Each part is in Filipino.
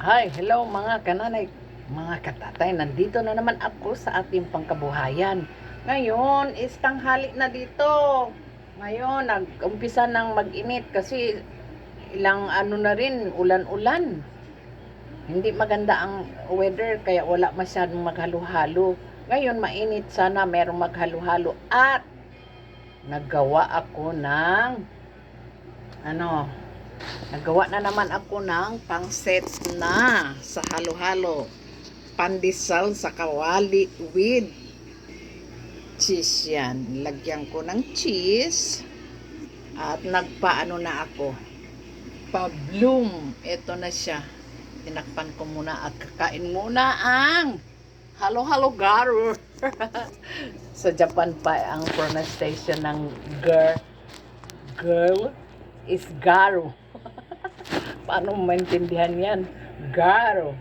Hi, hello mga kananay, mga katatay. Nandito na naman ako sa ating pangkabuhayan. Ngayon, is tanghali na dito. Ngayon, nag-umpisa ng mag-init kasi ilang ano na rin, ulan-ulan. Hindi maganda ang weather kaya wala masyadong maghalo-halo. Ngayon, mainit, sana merong maghalo-halo. At naggawa ako ng nagawa na naman ako ng pangset na sa halo-halo. Pandesal sa kawali with cheese yan. Lagyan ko ng cheese. At nagpaano na ako. Pa-bloom. Ito na siya. Tinakpan ko muna at kakain muna ang halo-halo garu. Sa Japan pa ang pronunciation ng girl is garu. Paano maintindihan yan? Garo.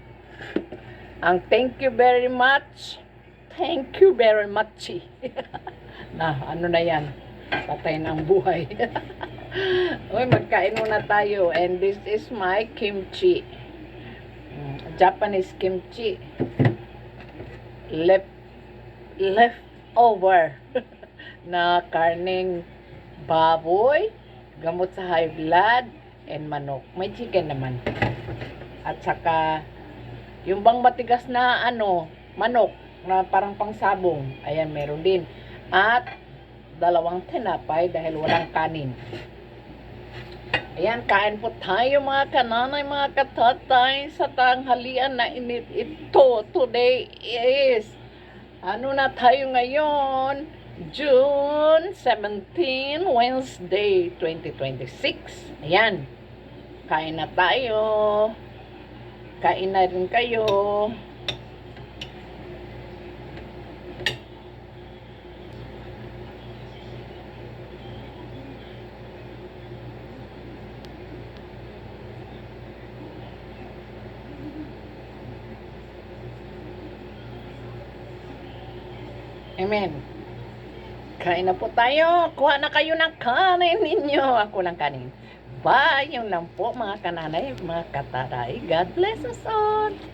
Ang thank you very much. Thank you very much. Na, ano na yan? Patay ng buhay. Okay, magkain muna tayo. And this is my kimchi. Japanese kimchi. Leftover na karning baboy, gamot sa high blood, and manok. May chicken naman. At saka, yung bang matigas na manok, na parang pangsabong. Ayan, meron din. At, 2 tinapay dahil walang kanin. Ayan, kain po tayo mga kananay, mga katatay, sa tanghalian na init ito. Today is, na tayo ngayon? June 17, Wednesday, 2026. Ayan. Kain na tayo. Kain na rin kayo. Amen. Kain na po tayo. Kuha na kayo ng kanin ninyo. Ako lang kanin. Bye. Yun lang po mga kananay, mga kataray. God bless us all.